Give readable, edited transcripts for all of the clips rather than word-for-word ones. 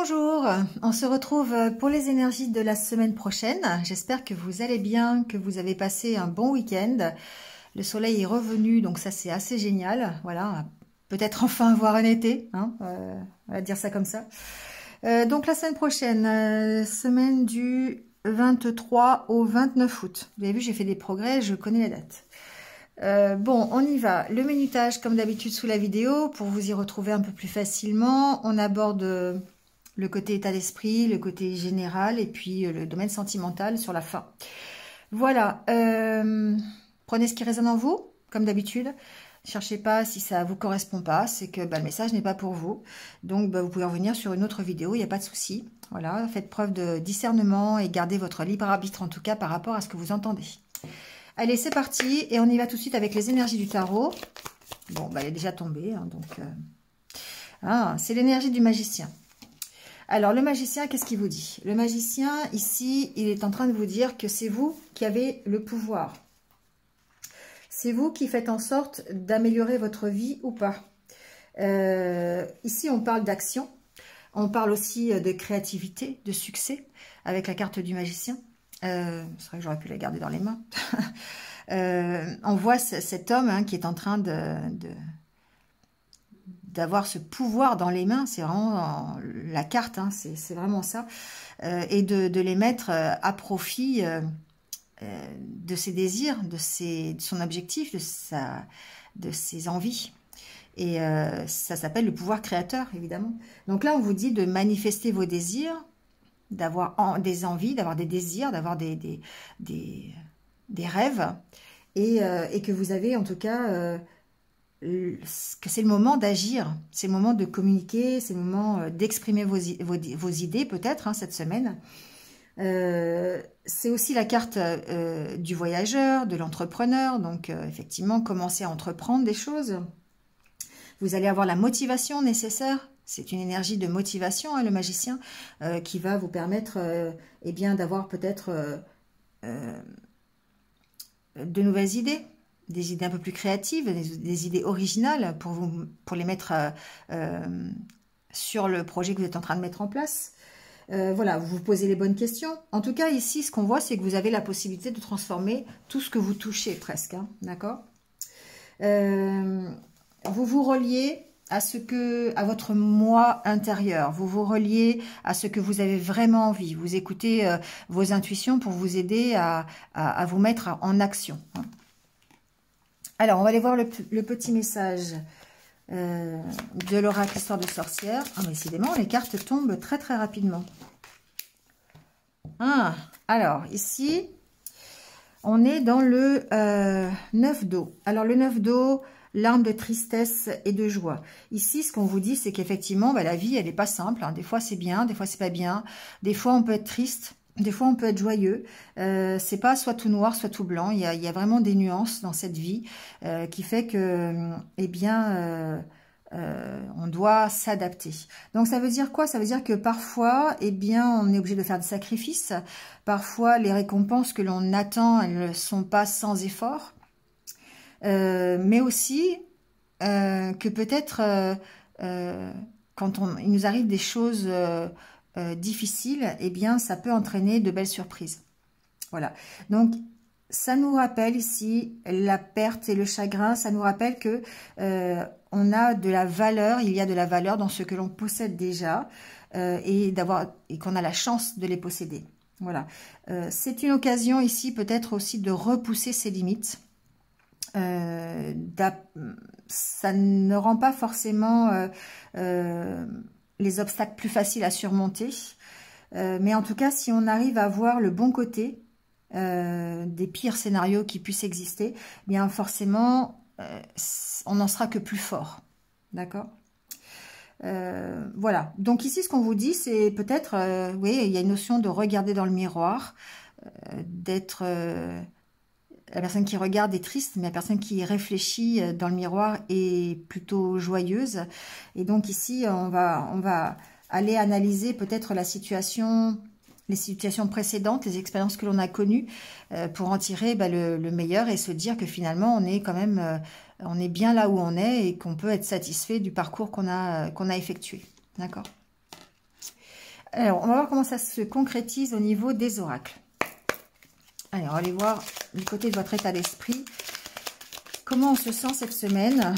Bonjour, on se retrouve pour les énergies de la semaine prochaine. J'espère que vous allez bien, que vous avez passé un bon week-end. Le soleil est revenu, donc ça c'est assez génial. Voilà, peut-être enfin avoir un été, hein, on va dire ça comme ça. Donc la semaine prochaine, semaine du 23 au 29 août. Vous avez vu, j'ai fait des progrès, je connais la date. Bon, on y va. Le minutage, comme d'habitude, sous la vidéo, pour vous y retrouver un peu plus facilement. On aborde le côté état d'esprit, le côté général, et puis le domaine sentimental sur la fin. Voilà. Prenez ce qui résonne en vous, comme d'habitude. Ne cherchez pas si ça vous correspond pas, c'est que le message n'est pas pour vous. Donc, vous pouvez revenir sur une autre vidéo, il n'y a pas de souci. Voilà, faites preuve de discernement et gardez votre libre arbitre, en tout cas, par rapport à ce que vous entendez. Allez, c'est parti, et on y va tout de suite avec les énergies du tarot. Bon, elle est déjà tombée, hein, donc... c'est l'énergie du magicien. Alors, le magicien, qu'est-ce qu'il vous dit? Le magicien, ici, il est en train de vous dire que c'est vous qui avez le pouvoir. C'est vous qui faites en sorte d'améliorer votre vie ou pas. Ici, on parle d'action. On parle aussi de créativité, de succès, avec la carte du magicien. C'est vrai que j'aurais pu la garder dans les mains. On voit cet homme qui est en train d'avoir ce pouvoir dans les mains, c'est vraiment la carte, c'est vraiment ça, et de les mettre à profit de ses désirs, de son objectif, de ses envies. Et ça s'appelle le pouvoir créateur, évidemment. Donc là, on vous dit de manifester vos désirs, d'avoir des envies, d'avoir des désirs, d'avoir des rêves, et que vous avez en tout cas... que c'est le moment d'agir, c'est le moment de communiquer, c'est le moment d'exprimer vos idées peut-être cette semaine. C'est aussi la carte du voyageur, de l'entrepreneur, donc effectivement commencer à entreprendre des choses. Vous allez avoir la motivation nécessaire, c'est une énergie de motivation, le magicien, qui va vous permettre d'avoir peut-être de nouvelles idées. Des idées un peu plus créatives, des idées originales pour les mettre sur le projet que vous êtes en train de mettre en place. Voilà, vous vous posez les bonnes questions. En tout cas, ici, ce qu'on voit, c'est que vous avez la possibilité de transformer tout ce que vous touchez presque, d'accord? Vous vous reliez à votre moi intérieur. Vous vous reliez à ce que vous avez vraiment envie. Vous écoutez vos intuitions pour vous aider à vous mettre en action. Alors, on va aller voir le petit message de l'oracle Histoire de sorcière. Décidément, les cartes tombent très très rapidement. Alors, ici, on est dans le 9 d'eau. Alors, le 9 d'eau, l'arme de tristesse et de joie. Ici, ce qu'on vous dit, c'est qu'effectivement, la vie, elle n'est pas simple. Des fois, c'est bien, des fois, c'est pas bien. Des fois, on peut être triste. Des fois, on peut être joyeux. C'est pas soit tout noir, soit tout blanc. Il y a vraiment des nuances dans cette vie qui fait que, on doit s'adapter. Donc, ça veut dire quoi? Ça veut dire que parfois, on est obligé de faire des sacrifices. Parfois, les récompenses que l'on attend, elles ne sont pas sans effort. Mais aussi que peut-être, quand il nous arrive des choses... difficile, ça peut entraîner de belles surprises. Voilà. Donc, ça nous rappelle ici la perte et le chagrin. Ça nous rappelle que on a de la valeur, il y a de la valeur dans ce que l'on possède déjà et qu'on a la chance de les posséder. Voilà. C'est une occasion ici peut-être aussi de repousser ses limites. Ça ne rend pas forcément... les obstacles plus faciles à surmonter. Mais en tout cas, si on arrive à voir le bon côté des pires scénarios qui puissent exister, bien forcément, on n'en sera que plus fort. D'accord? Voilà. Donc ici, ce qu'on vous dit, c'est peut-être, oui, il y a une notion de regarder dans le miroir, d'être... la personne qui regarde est triste, mais la personne qui réfléchit dans le miroir est plutôt joyeuse. Et donc ici, on va aller analyser peut-être les situations précédentes, les expériences que l'on a connues, pour en tirer le meilleur et se dire que finalement, on est quand même, on est bien là où on est et qu'on peut être satisfait du parcours qu'on a effectué. D'accord ? Alors, on va voir comment ça se concrétise au niveau des oracles. Allez, on va aller voir du côté de votre état d'esprit. Comment on se sent cette semaine?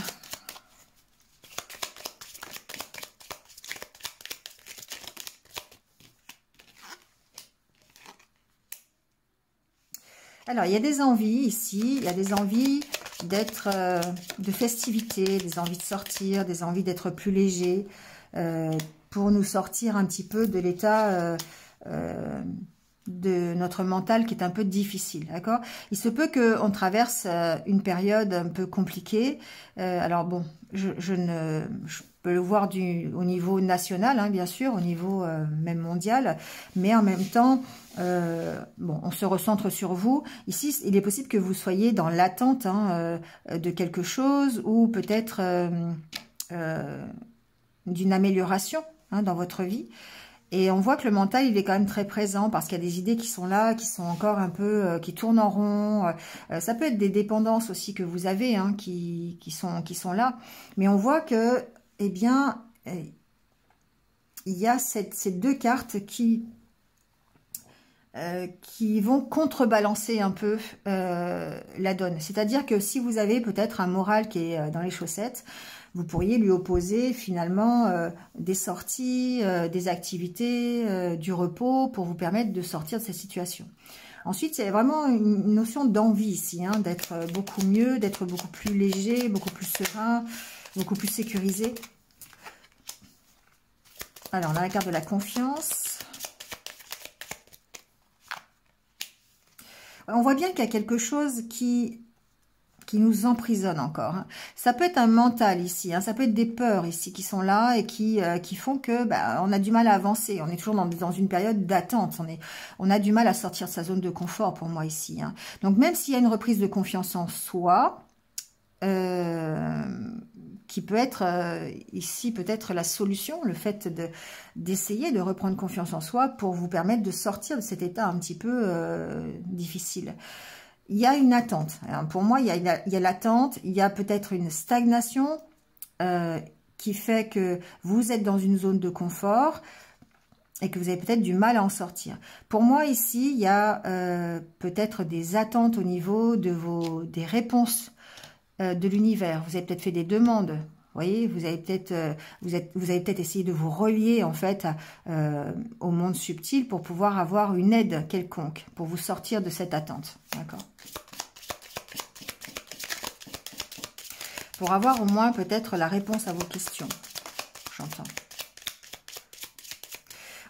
Alors, il y a des envies ici, il y a des envies d'être, de festivité, des envies de sortir, des envies d'être plus léger, pour nous sortir un petit peu de l'état de notre mental qui est un peu difficile, d'accord? Il se peut qu'on traverse une période un peu compliquée. Alors bon, je peux le voir au niveau national, hein, bien sûr, au niveau même mondial, mais en même temps, bon, on se recentre sur vous. Ici, il est possible que vous soyez dans l'attente de quelque chose ou peut-être d'une amélioration dans votre vie. Et on voit que le mental, il est quand même très présent parce qu'il y a des idées qui sont là, qui sont encore un peu, qui tournent en rond. Ça peut être des dépendances aussi que vous avez, hein, qui sont là. Mais on voit que, eh bien, il y a ces deux cartes qui vont contrebalancer un peu la donne. C'est-à-dire que si vous avez peut-être un moral qui est dans les chaussettes, vous pourriez lui opposer finalement des sorties, des activités, du repos pour vous permettre de sortir de cette situation. Ensuite, il y a vraiment une notion d'envie ici, hein, d'être beaucoup mieux, d'être beaucoup plus léger, beaucoup plus serein, beaucoup plus sécurisé. Alors, on a la carte de la confiance. On voit bien qu'il y a quelque chose qui nous emprisonne encore. Hein. Ça peut être un mental ici, hein, ça peut être des peurs ici qui sont là et qui font que on a du mal à avancer. On est toujours dans une période d'attente. On a du mal à sortir de sa zone de confort pour moi ici. Hein. Donc même s'il y a une reprise de confiance en soi, qui peut être ici peut-être la solution, le fait d'essayer de reprendre confiance en soi pour vous permettre de sortir de cet état un petit peu difficile. Il y a une attente. Alors pour moi, il y a l'attente, il y a peut-être une stagnation qui fait que vous êtes dans une zone de confort et que vous avez peut-être du mal à en sortir. Pour moi, ici, il y a peut-être des attentes au niveau des réponses de l'univers. Vous avez peut-être fait des demandes. Vous voyez, vous avez peut-être essayé de vous relier en fait au monde subtil pour pouvoir avoir une aide quelconque, pour vous sortir de cette attente. D'accord ? Pour avoir au moins peut-être la réponse à vos questions. J'entends.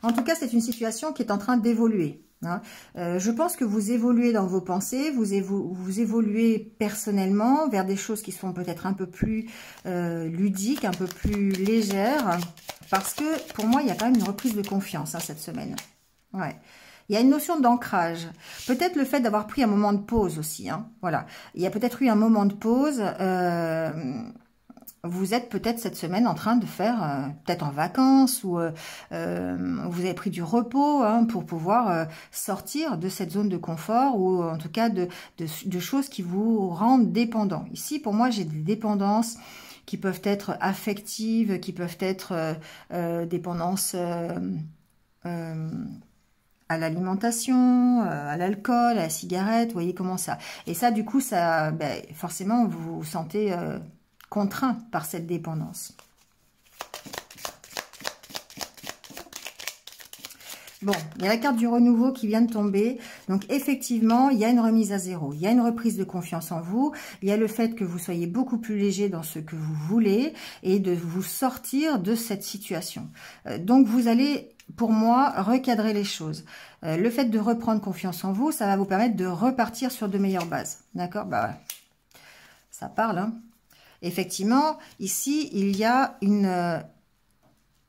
En tout cas, c'est une situation qui est en train d'évoluer. Hein. Je pense que vous évoluez dans vos pensées, vous évoluez personnellement vers des choses qui sont peut-être un peu plus ludiques, un peu plus légères, parce que pour moi, il y a quand même une reprise de confiance cette semaine. Ouais. Il y a une notion d'ancrage. Peut-être le fait d'avoir pris un moment de pause aussi. Hein. Voilà. Il y a peut-être eu un moment de pause. Vous êtes peut-être cette semaine en train de faire, peut-être en vacances, ou vous avez pris du repos pour pouvoir sortir de cette zone de confort, ou en tout cas de choses qui vous rendent dépendant. Ici, pour moi, j'ai des dépendances qui peuvent être affectives, qui peuvent être dépendances à l'alimentation, à l'alcool, à la cigarette, vous voyez comment ça. Et ça, du coup, ça, forcément, vous vous sentez contraint par cette dépendance. Bon, il y a la carte du renouveau qui vient de tomber. Donc, effectivement, il y a une remise à zéro. Il y a une reprise de confiance en vous. Il y a le fait que vous soyez beaucoup plus léger dans ce que vous voulez et de vous sortir de cette situation. Donc, vous allez, pour moi, recadrer les choses. Le fait de reprendre confiance en vous, ça va vous permettre de repartir sur de meilleures bases. D'accord ? Ça parle, hein. Effectivement, ici, il y a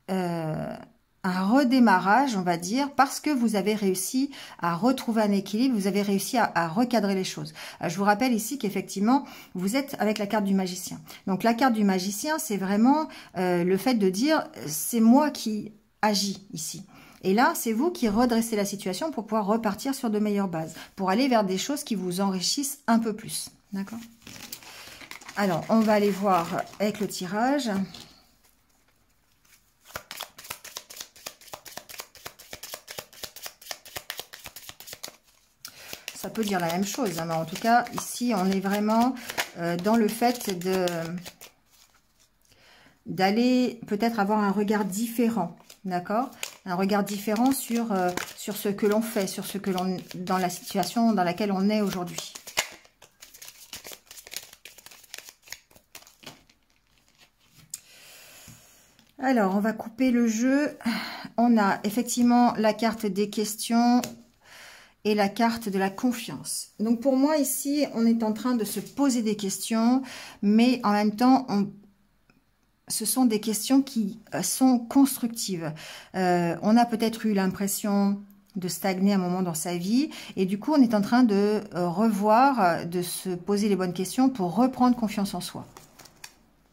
un redémarrage, on va dire, parce que vous avez réussi à retrouver un équilibre, vous avez réussi à recadrer les choses. Je vous rappelle ici qu'effectivement, vous êtes avec la carte du magicien. Donc, la carte du magicien, c'est vraiment le fait de dire, c'est moi qui agis ici. Et là, c'est vous qui redressez la situation pour pouvoir repartir sur de meilleures bases, pour aller vers des choses qui vous enrichissent un peu plus. D'accord ? Alors, on va aller voir avec le tirage. ça peut dire la même chose, hein, mais en tout cas, ici, on est vraiment dans le fait d'aller peut-être avoir un regard différent, d'accord? Un regard différent sur ce que l'on fait, sur ce que l'on, dans la situation dans laquelle on est aujourd'hui. Alors, on va couper le jeu. On a effectivement la carte des questions et la carte de la confiance. Donc, pour moi, ici, on est en train de se poser des questions, mais en même temps, ce sont des questions qui sont constructives. On a peut-être eu l'impression de stagner un moment dans sa vie, et du coup, on est en train de revoir, de se poser les bonnes questions pour reprendre confiance en soi.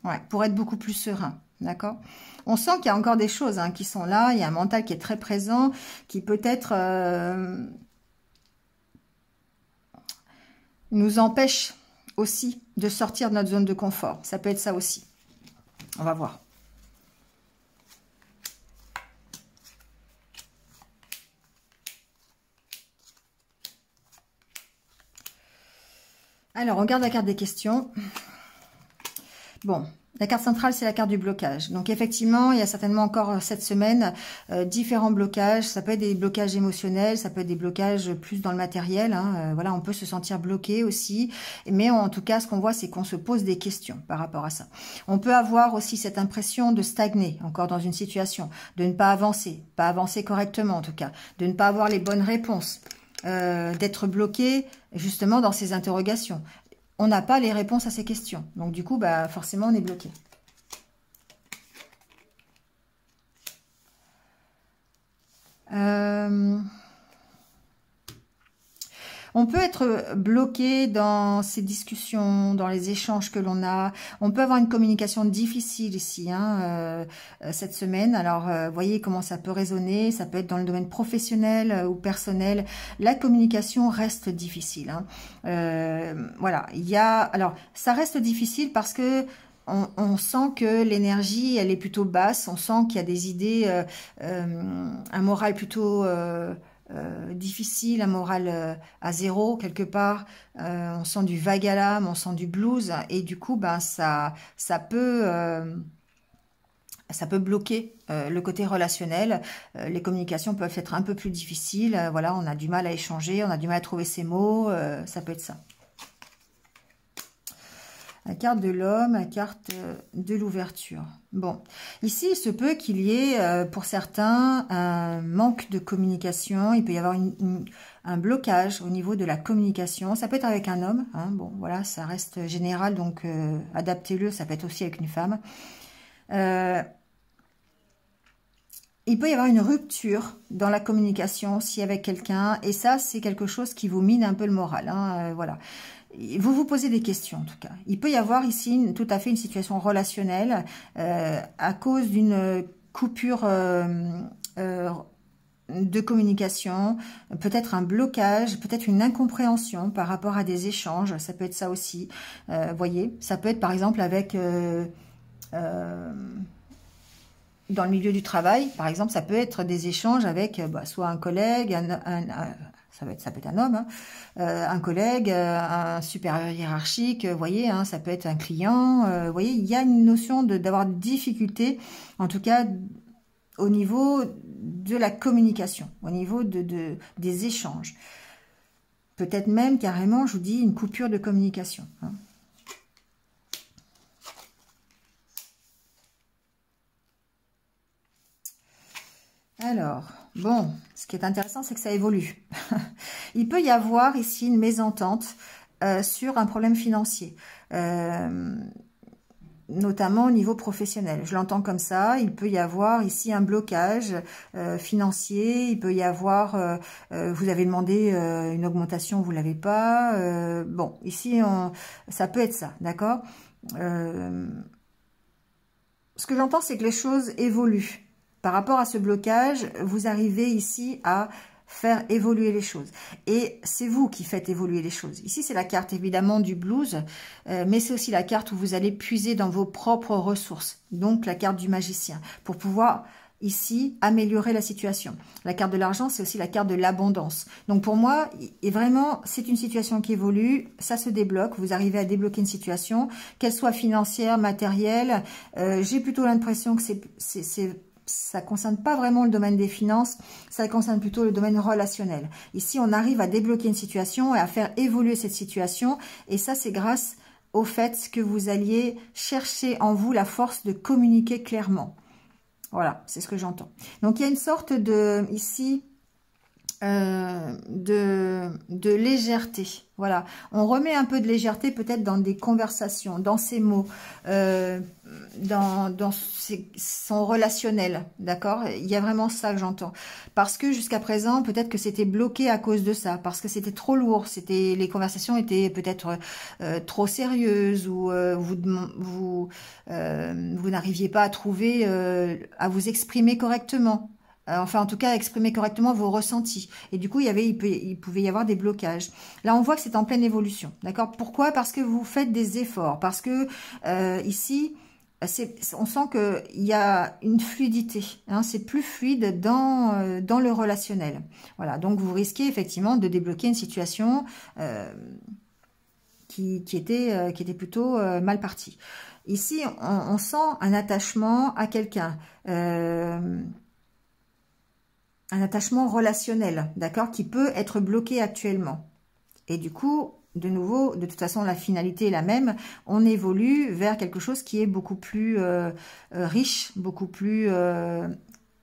Ouais, pour être beaucoup plus serein. D'accord? On sent qu'il y a encore des choses qui sont là. Il y a un mental qui est très présent, qui peut-être nous empêche aussi de sortir de notre zone de confort. Ça peut être ça aussi. On va voir. Alors, on regarde la carte des questions. Bon. La carte centrale, c'est la carte du blocage. Donc, effectivement, il y a certainement encore cette semaine différents blocages. Ça peut être des blocages émotionnels, ça peut être des blocages plus dans le matériel. Voilà, on peut se sentir bloqué aussi. Mais en tout cas, ce qu'on voit, c'est qu'on se pose des questions par rapport à ça. On peut avoir aussi cette impression de stagner encore dans une situation, de ne pas avancer correctement en tout cas, de ne pas avoir les bonnes réponses, d'être bloqué justement dans ces interrogations. On n'a pas les réponses à ces questions. Donc, du coup, bah, forcément, on est bloqué. On peut être bloqué dans ces discussions, dans les échanges que l'on a. On peut avoir une communication difficile ici, cette semaine. Alors, voyez comment ça peut résonner. Ça peut être dans le domaine professionnel ou personnel. La communication reste difficile. Voilà. Alors, ça reste difficile parce que on sent que l'énergie, elle est plutôt basse. On sent qu'il y a des idées, un moral plutôt difficile, un moral à zéro quelque part. On sent du vague à l'âme, on sent du blues. Et du coup, ben, ça peut bloquer le côté relationnel. Les communications peuvent être un peu plus difficiles. Voilà, on a du mal à échanger, on a du mal à trouver ses mots. Ça peut être ça. La carte de l'homme, la carte de l'ouverture. Bon, ici, il se peut qu'il y ait, pour certains, un manque de communication. Il peut y avoir un blocage au niveau de la communication. Ça peut être avec un homme. Bon, voilà, ça reste général, donc adaptez-le. Ça peut être aussi avec une femme. Il peut y avoir une rupture dans la communication aussi avec quelqu'un. Et ça, c'est quelque chose qui vous mine un peu le moral. Voilà. Vous vous posez des questions en tout cas. Il peut y avoir ici tout à fait une situation relationnelle à cause d'une coupure de communication, peut-être un blocage, peut-être une incompréhension par rapport à des échanges. Ça peut être ça aussi. Voyez, ça peut être par exemple avec dans le milieu du travail, par exemple, ça peut être des échanges avec soit un collègue, ça peut être un homme, un collègue, un supérieur hiérarchique, vous voyez, ça peut être un client, vous voyez, il y a une notion d'avoir des difficultés, en tout cas au niveau de la communication, au niveau des échanges. Peut-être même carrément, je vous dis, une coupure de communication. Alors, bon, ce qui est intéressant, c'est que ça évolue. Il peut y avoir ici une mésentente sur un problème financier, notamment au niveau professionnel. Je l'entends comme ça. Il peut y avoir ici un blocage financier. Il peut y avoir, vous avez demandé une augmentation, vous l'avez pas. Bon, ici, ça peut être ça, d'accord. Ce que j'entends, c'est que les choses évoluent. Par rapport à ce blocage, vous arrivez ici à faire évoluer les choses. Et c'est vous qui faites évoluer les choses. Ici, c'est la carte évidemment du blues, mais c'est aussi la carte où vous allez puiser dans vos propres ressources. Donc, la carte du magicien, pour pouvoir ici améliorer la situation. La carte de l'argent, c'est aussi la carte de l'abondance. Donc pour moi, et vraiment, c'est une situation qui évolue, ça se débloque, vous arrivez à débloquer une situation, qu'elle soit financière, matérielle. J'ai plutôt l'impression que ça concerne pas vraiment le domaine des finances, ça concerne plutôt le domaine relationnel. Ici, on arrive à débloquer une situation et à faire évoluer cette situation, et ça, c'est grâce au fait que vous alliez chercher en vous la force de communiquer clairement. Voilà, c'est ce que j'entends. Donc, il y a une sorte de, ici, de légèreté. Voilà, on remet un peu de légèreté peut-être dans des conversations, dans ses mots, dans son relationnel, d'accord? Il y a vraiment ça que j'entends. Parce que jusqu'à présent, peut-être que c'était bloqué à cause de ça, parce que c'était trop lourd, les conversations étaient peut-être trop sérieuses, ou vous n'arriviez pas à trouver, à vous exprimer correctement. Enfin, en tout cas, exprimer correctement vos ressentis. Et du coup, il pouvait y avoir des blocages. Là, on voit que c'est en pleine évolution. D'accord? Pourquoi? Parce que vous faites des efforts. Parce que ici, on sent qu'il y a une fluidité. Hein, c'est plus fluide dans le relationnel. Voilà. Donc, vous risquez effectivement de débloquer une situation qui était plutôt mal partie. Ici, on sent un attachement à quelqu'un. Un attachement relationnel, d'accord, qui peut être bloqué actuellement. Et du coup, de nouveau, de toute façon, la finalité est la même. On évolue vers quelque chose qui est beaucoup plus riche, beaucoup plus...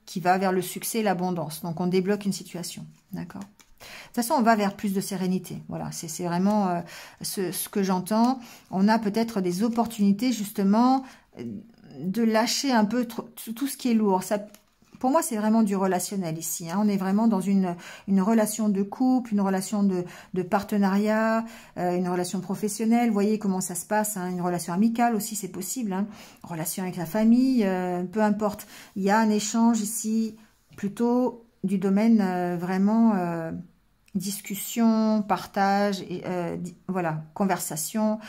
qui va vers le succès et l'abondance. Donc, on débloque une situation, d'accord. De toute façon, on va vers plus de sérénité. Voilà, c'est vraiment ce que j'entends. On a peut-être des opportunités, justement, de lâcher un peu tout ce qui est lourd. Ça, pour moi, c'est vraiment du relationnel ici. Hein. On est vraiment dans une relation de couple, une relation de partenariat, une relation professionnelle. Vous voyez comment ça se passe. Hein. Une relation amicale aussi, c'est possible. Hein. Relation avec la famille, peu importe. Il y a un échange ici, plutôt du domaine vraiment discussion, partage, et, voilà, conversation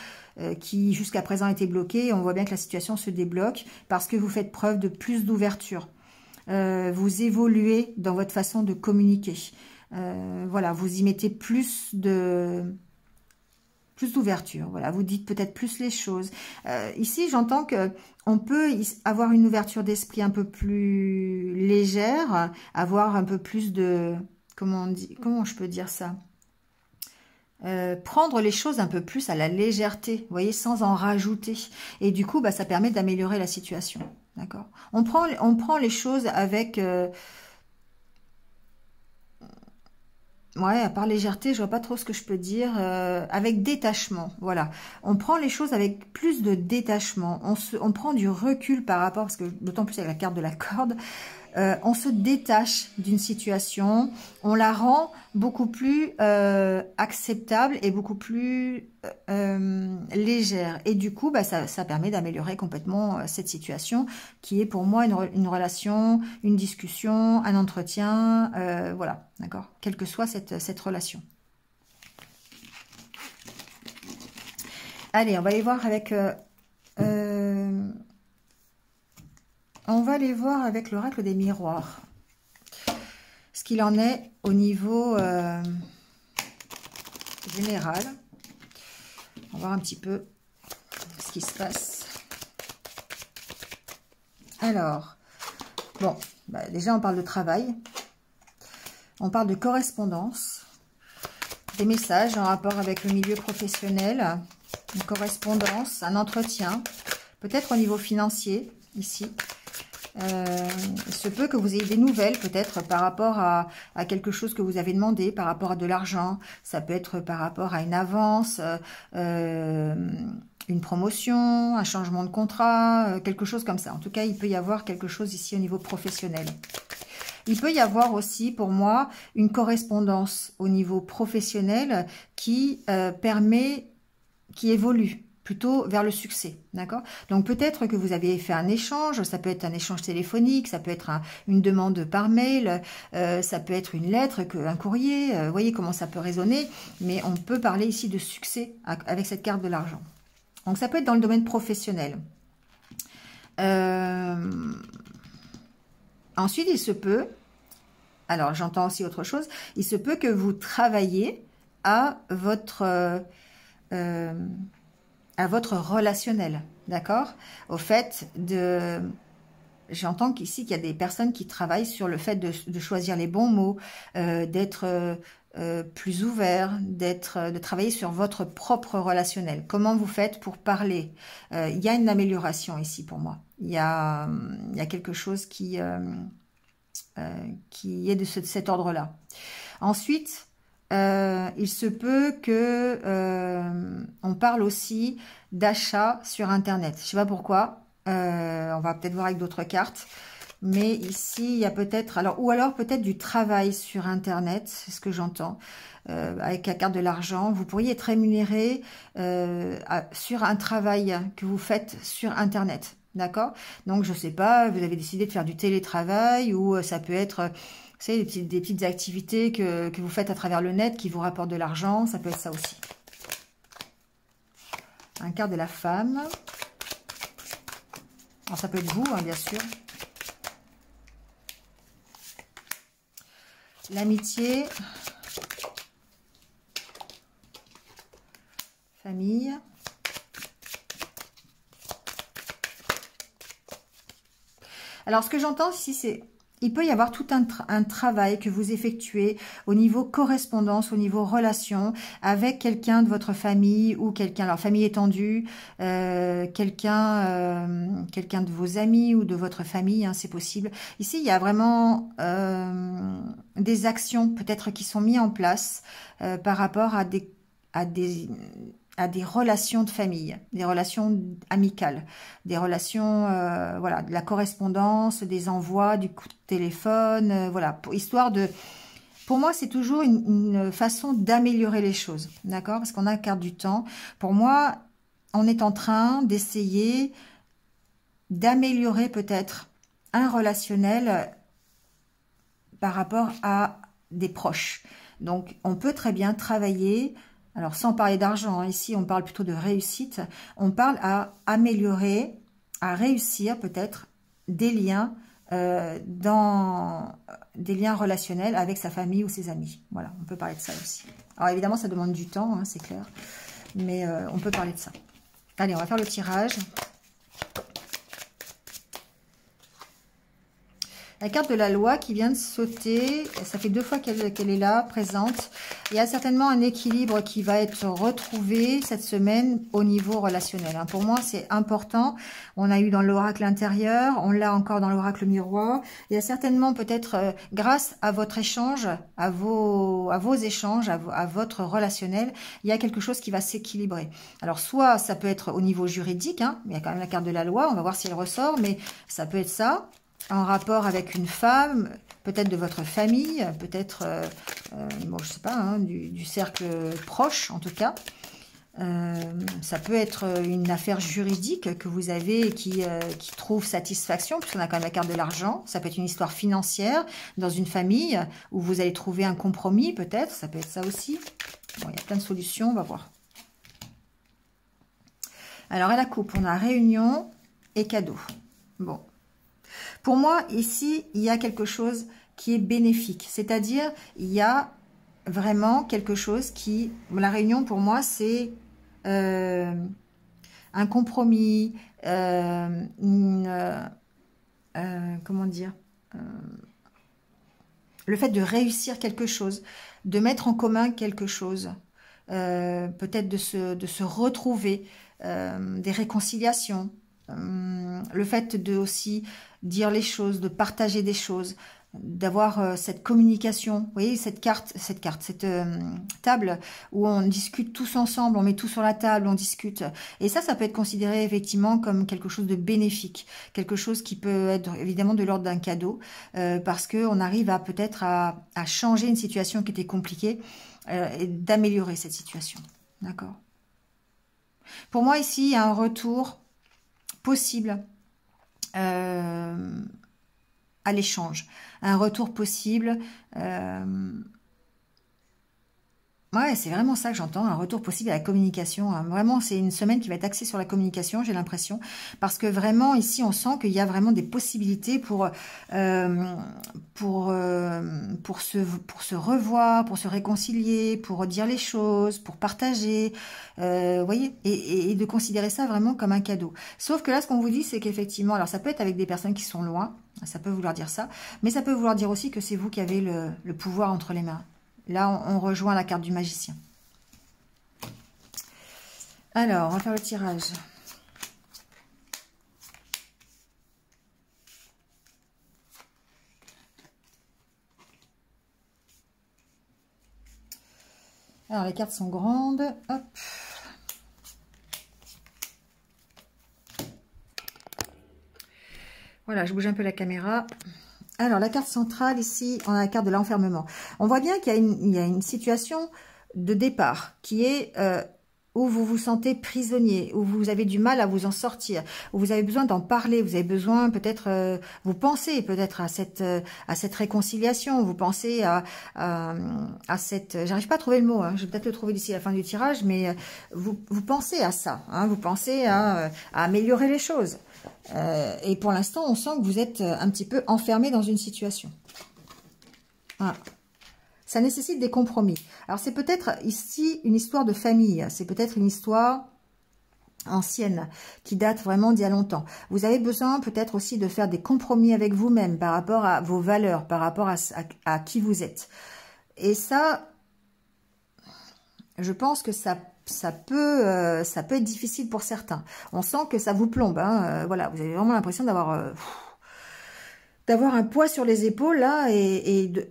qui jusqu'à présent était bloquée. On voit bien que la situation se débloque parce que vous faites preuve de plus d'ouverture. Vous évoluez dans votre façon de communiquer. Voilà, vous y mettez plus d'ouverture. Voilà, vous dites peut-être plus les choses. Ici, j'entends que on peut avoir une ouverture d'esprit un peu plus légère, avoir un peu plus de... Comment je peux dire ça? Prendre les choses un peu plus à la légèreté, vous voyez, sans en rajouter. Et du coup, bah, ça permet d'améliorer la situation. D'accord? On prend les choses avec... ouais, à part légèreté, je vois pas trop ce que je peux dire. Avec détachement, voilà. On prend les choses avec plus de détachement. On prend du recul par rapport, parce que d'autant plus avec la carte de la corde, on se détache d'une situation, on la rend beaucoup plus acceptable et beaucoup plus légère. Et du coup, bah, ça permet d'améliorer complètement cette situation qui est pour moi une relation, une discussion, un entretien, voilà, d'accord, quelle que soit cette relation. Allez, on va aller voir avec... on va aller voir avec l'oracle des miroirs. Ce qu'il en est au niveau général. On va voir un petit peu ce qui se passe. Alors, bon, bah déjà on parle de travail. On parle de correspondance. Des messages en rapport avec le milieu professionnel. Une correspondance, un entretien. Peut-être au niveau financier, ici. Il se peut que vous ayez des nouvelles peut-être par rapport à quelque chose que vous avez demandé, par rapport à de l'argent, ça peut être par rapport à une avance, une promotion, un changement de contrat, quelque chose comme ça. En tout cas, il peut y avoir quelque chose ici au niveau professionnel. Il peut y avoir aussi, pour moi, une correspondance au niveau professionnel qui qui évolue plutôt vers le succès, d'accord? Donc peut-être que vous avez fait un échange, ça peut être un échange téléphonique, ça peut être une demande par mail, ça peut être une lettre, un courrier, vous voyez comment ça peut résonner, mais on peut parler ici de succès avec cette carte de l'argent. Donc ça peut être dans le domaine professionnel. Ensuite, il se peut, alors j'entends aussi autre chose, il se peut que vous travaillez à votre relationnel, d'accord? Au fait de... J'entends qu'ici, qu'il y a des personnes qui travaillent sur le fait de choisir les bons mots, d'être plus ouvert, de travailler sur votre propre relationnel. Comment vous faites pour parler? Il y a une amélioration ici pour moi. Il y a quelque chose qui est de cet ordre-là. Ensuite, il se peut que on parle aussi d'achat sur Internet. Je ne sais pas pourquoi. On va peut-être voir avec d'autres cartes. Mais ici, il y a peut-être... ou alors peut-être du travail sur Internet, c'est ce que j'entends. Avec la carte de l'argent, vous pourriez être rémunéré sur un travail que vous faites sur Internet. D'accord? Donc, je sais pas, vous avez décidé de faire du télétravail ou ça peut être... Vous savez, des petites activités que vous faites à travers le net qui vous rapportent de l'argent. Ça peut être ça aussi. Un quart de la femme. Alors, ça peut être vous, hein, bien sûr. L'amitié. Famille. Alors, ce que j'entends ici, c'est... Il peut y avoir tout un travail que vous effectuez au niveau correspondance, au niveau relation, avec quelqu'un de votre famille ou quelqu'un, alors famille étendue, quelqu'un de vos amis ou de votre famille, hein, c'est possible. Ici, il y a vraiment des actions peut-être qui sont mises en place par rapport à des relations de famille, des relations amicales, des relations, voilà, de la correspondance, des envois, du coup de téléphone, voilà, histoire de... Pour moi, c'est toujours une façon d'améliorer les choses, d'accord? Parce qu'on a la carte du temps. Pour moi, on est en train d'essayer d'améliorer peut-être un relationnel par rapport à des proches. Donc, on peut très bien travailler... Alors, sans parler d'argent, hein, ici, on parle plutôt de réussite. On parle à améliorer, à réussir peut-être des liens des liens relationnels avec sa famille ou ses amis. Voilà, on peut parler de ça aussi. Alors, évidemment, ça demande du temps, hein, c'est clair. Mais on peut parler de ça. Allez, on va faire le tirage. La carte de la loi qui vient de sauter, ça fait 2 fois qu'elle est là, présente. Il y a certainement un équilibre qui va être retrouvé cette semaine au niveau relationnel. Pour moi, c'est important. On a eu dans l'oracle intérieur, on l'a encore dans l'oracle miroir. Il y a certainement peut-être, grâce à votre échange, à vos échanges, à votre relationnel, il y a quelque chose qui va s'équilibrer. Alors, soit ça peut être au niveau juridique, hein, il y a quand même la carte de la loi, on va voir si elle ressort, mais ça peut être ça. En rapport avec une femme, peut-être de votre famille, peut-être, bon, je sais pas, hein, du cercle proche en tout cas. Ça peut être une affaire juridique que vous avez qui trouve satisfaction, puisqu'on a quand même la carte de l'argent. Ça peut être une histoire financière dans une famille où vous allez trouver un compromis, peut-être. Ça peut être ça aussi. Bon, il y a plein de solutions, on va voir. Alors, à la coupe, on a réunion et cadeau. Bon. Pour moi, ici, il y a quelque chose qui est bénéfique. C'est-à-dire, il y a vraiment quelque chose qui... La réunion, pour moi, c'est un compromis, comment dire, le fait de réussir quelque chose, de mettre en commun quelque chose, peut-être de se retrouver, des réconciliations, le fait de aussi dire les choses, de partager des choses, d'avoir cette communication. Vous voyez, cette table où on discute tous ensemble, on met tout sur la table, on discute. Et ça peut être considéré effectivement comme quelque chose de bénéfique, quelque chose qui peut être évidemment de l'ordre d'un cadeau, parce qu'on arrive à peut-être à changer une situation qui était compliquée et d'améliorer cette situation. D'accord. Pour moi, ici, il y a un retour possible à l'échange, un retour possible. Ouais, c'est vraiment ça que j'entends, un retour possible à la communication. Hein. Vraiment, c'est une semaine qui va être axée sur la communication, j'ai l'impression. Parce que vraiment, ici, on sent qu'il y a vraiment des possibilités pour se revoir, pour se réconcilier, pour dire les choses, pour partager, vous voyez, et de considérer ça vraiment comme un cadeau. Sauf que là, ce qu'on vous dit, c'est qu'effectivement, alors ça peut être avec des personnes qui sont loin, ça peut vouloir dire ça, mais ça peut vouloir dire aussi que c'est vous qui avez le pouvoir entre les mains. Là, on rejoint la carte du magicien. Alors, on va faire le tirage. Alors, les cartes sont grandes. Hop. Voilà, je bouge un peu la caméra. Alors, la carte centrale, ici, on a la carte de l'enfermement. On voit bien qu'il y a une situation de départ qui est où vous vous sentez prisonnier, où vous avez du mal à vous en sortir, où vous avez besoin d'en parler, vous avez besoin peut-être, vous pensez peut-être à cette réconciliation, vous pensez à cette... J'arrive pas à trouver le mot, hein, je vais peut-être le trouver d'ici la fin du tirage, mais vous pensez à ça, hein, vous pensez à améliorer les choses. Et pour l'instant, on sent que vous êtes un petit peu enfermé dans une situation. Voilà. Ça nécessite des compromis. Alors, c'est peut-être ici une histoire de famille. C'est peut-être une histoire ancienne qui date vraiment d'il y a longtemps. Vous avez besoin peut-être aussi de faire des compromis avec vous-même par rapport à vos valeurs, par rapport à qui vous êtes. Et ça, je pense que ça peut être difficile pour certains. On sent que ça vous plombe. Hein. Voilà, vous avez vraiment l'impression d'avoir un poids sur les épaules là,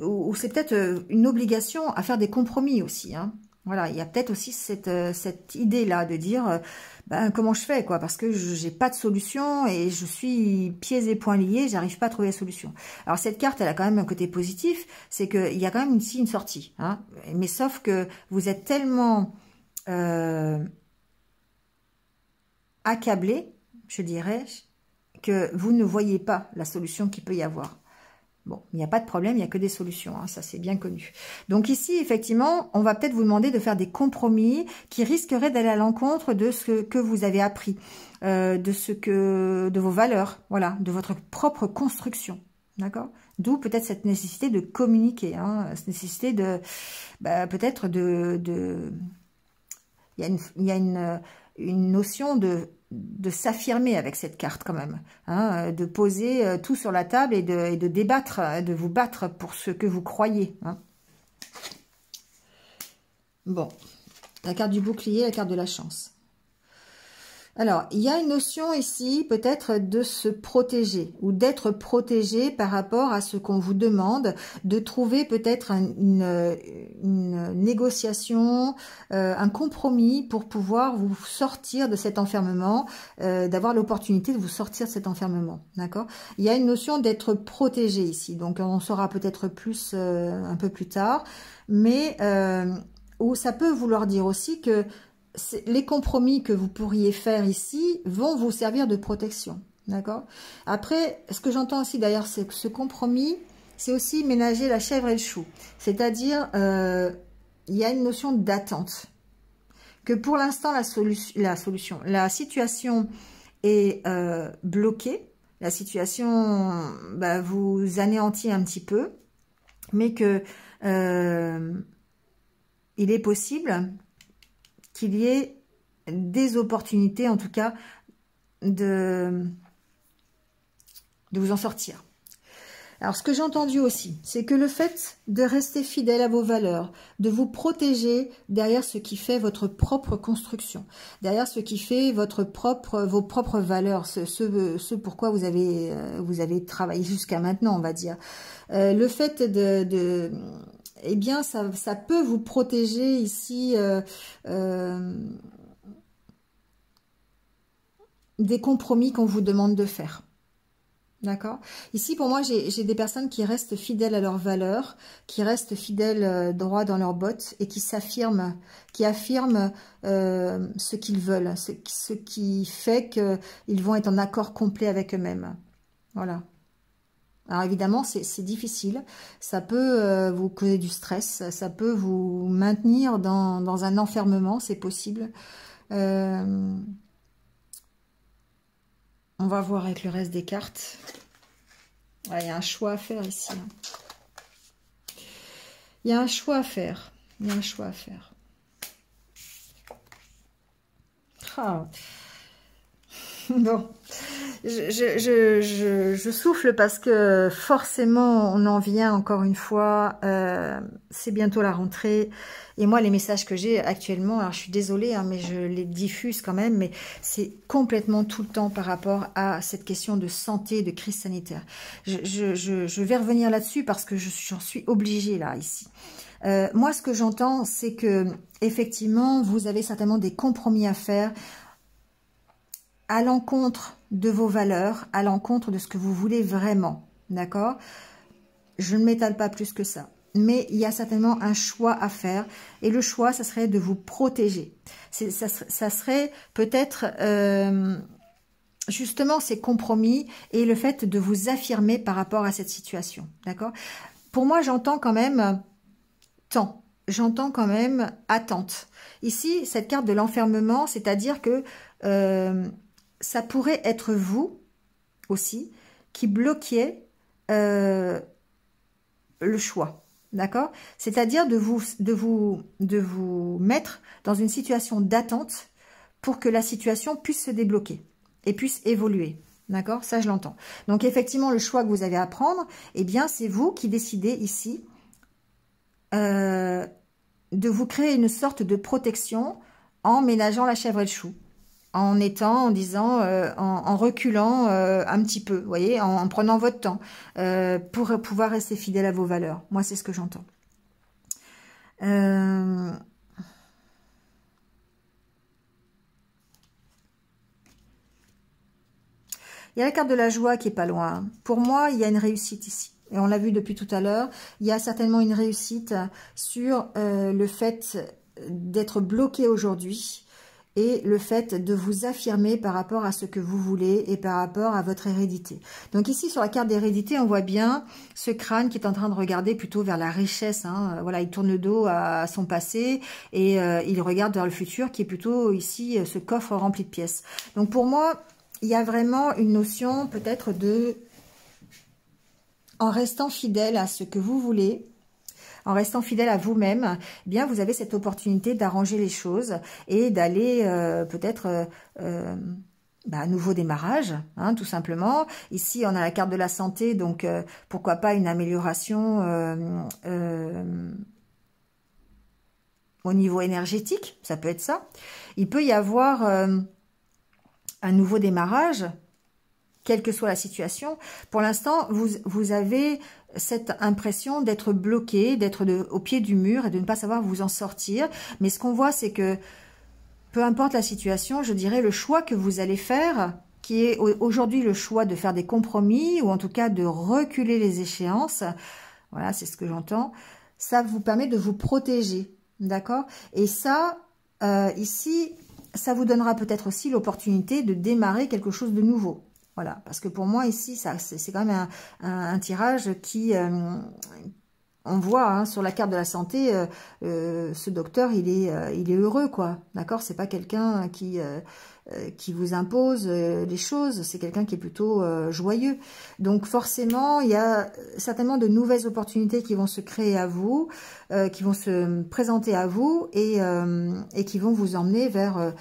ou c'est peut-être une obligation à faire des compromis aussi. Hein. Voilà, il y a peut-être aussi cette idée là de dire ben, comment je fais quoi, parce que j'ai pas de solution et je suis pieds et poings liés, j'arrive pas à trouver la solution. Alors cette carte, elle a quand même un côté positif, c'est qu'il y a quand même ici une sortie. Hein. Mais sauf que vous êtes tellement accablé, je dirais, que vous ne voyez pas la solution qu'il peut y avoir. Bon, il n'y a pas de problème, il n'y a que des solutions, hein, ça c'est bien connu. Donc ici, effectivement, on va peut-être vous demander de faire des compromis qui risqueraient d'aller à l'encontre de ce que vous avez appris, de vos valeurs, voilà, de votre propre construction, d'accord? D'où peut-être cette nécessité de communiquer, hein, cette nécessité de, peut-être il y a une notion de s'affirmer avec cette carte quand même, hein, de poser tout sur la table et de débattre, de vous battre pour ce que vous croyez. Hein. Bon, la carte du bouclier, la carte de la chance. Alors, il y a une notion ici, peut-être, de se protéger ou d'être protégé par rapport à ce qu'on vous demande, de trouver peut-être une négociation, un compromis pour pouvoir vous sortir de cet enfermement, d'avoir l'opportunité de vous sortir de cet enfermement, d'accord? Il y a une notion d'être protégé ici, donc on saura peut-être plus un peu plus tard, mais où ça peut vouloir dire aussi que les compromis que vous pourriez faire ici vont vous servir de protection, d'accord? Après, ce que j'entends aussi d'ailleurs, c'est que ce compromis, c'est aussi ménager la chèvre et le chou. C'est-à-dire, il y a une notion d'attente. Que pour l'instant, la situation est bloquée. La situation vous anéantit un petit peu, mais que il est possible qu'il y ait des opportunités, en tout cas, de vous en sortir. Alors, ce que j'ai entendu aussi, c'est que le fait de rester fidèle à vos valeurs, de vous protéger derrière ce qui fait votre propre construction, derrière ce qui fait vos propres valeurs, ce pourquoi vous avez travaillé jusqu'à maintenant, on va dire. Le fait eh bien, ça peut vous protéger ici des compromis qu'on vous demande de faire. D'accord? Ici, pour moi, j'ai des personnes qui restent fidèles à leurs valeurs, qui restent fidèles droit dans leurs bottes et qui s'affirment, qui affirment ce qu'ils veulent, ce qui fait qu'ils vont être en accord complet avec eux-mêmes. Voilà. Alors évidemment, c'est difficile. Ça peut vous causer du stress. Ça peut vous maintenir dans un enfermement, c'est possible. On va voir avec le reste des cartes. Ouais, il y a un choix à faire ici. Il y a un choix à faire. Il y a un choix à faire. Ah. Bon, je souffle parce que forcément on en vient encore une fois, c'est bientôt la rentrée et moi les messages que j'ai actuellement, alors je suis désolée hein, mais je les diffuse quand même, mais c'est complètement tout le temps par rapport à cette question de santé, de crise sanitaire. Je vais revenir là-dessus parce que j'en suis obligée là ici. Moi ce que j'entends c'est que effectivement vous avez certainement des compromis à faire à l'encontre de vos valeurs, à l'encontre de ce que vous voulez vraiment, d'accord? Je ne m'étale pas plus que ça. Mais il y a certainement un choix à faire. Et le choix, ça serait de vous protéger. Ça serait peut-être justement ces compromis et le fait de vous affirmer par rapport à cette situation, d'accord? Pour moi, j'entends quand même temps. J'entends quand même attente. Ici, cette carte de l'enfermement, c'est-à-dire que ça pourrait être vous aussi qui bloquiez le choix, d'accord? C'est-à-dire de vous mettre dans une situation d'attente pour que la situation puisse se débloquer et puisse évoluer, d'accord? Ça, je l'entends. Donc, effectivement, le choix que vous avez à prendre, eh bien, c'est vous qui décidez ici de vous créer une sorte de protection en ménageant la chèvre et le chou. En disant, en reculant un petit peu, vous voyez, en prenant votre temps pour pouvoir rester fidèle à vos valeurs. Moi, c'est ce que j'entends. Il y a la carte de la joie qui est pas loin. Pour moi, il y a une réussite ici. Et on l'a vu depuis tout à l'heure. Il y a certainement une réussite sur le fait d'être bloqué aujourd'hui. Et le fait de vous affirmer par rapport à ce que vous voulez et par rapport à votre hérédité. Donc ici, sur la carte d'hérédité, on voit bien ce crâne qui est en train de regarder plutôt vers la richesse. Hein. Voilà, il tourne le dos à son passé et il regarde vers le futur qui est plutôt ici ce coffre rempli de pièces. Donc pour moi, il y a vraiment une notion peut-être de... En restant fidèle à ce que vous voulez, en restant fidèle à vous-même, eh bien vous avez cette opportunité d'arranger les choses et d'aller peut-être à nouveau démarrage, hein, tout simplement. Ici, on a la carte de la santé, donc pourquoi pas une amélioration au niveau énergétique, ça peut être ça. Il peut y avoir un nouveau démarrage, quelle que soit la situation. Pour l'instant, vous avez cette impression d'être bloqué, d'être au pied du mur et de ne pas savoir vous en sortir. Mais ce qu'on voit, c'est que peu importe la situation, je dirais le choix que vous allez faire, qui est aujourd'hui le choix de faire des compromis ou en tout cas de reculer les échéances, voilà, c'est ce que j'entends, ça vous permet de vous protéger, d'accord? Et ça, ici, ça vous donnera peut-être aussi l'opportunité de démarrer quelque chose de nouveau. Voilà, parce que pour moi, ici, c'est quand même un tirage qui... on voit hein, sur la carte de la santé, ce docteur, il est heureux, quoi. D'accord? C'est pas quelqu'un qui vous impose les choses, c'est quelqu'un qui est plutôt joyeux. Donc forcément, il y a certainement de nouvelles opportunités qui vont se créer à vous, qui vont se présenter à vous et qui vont vous emmener vers...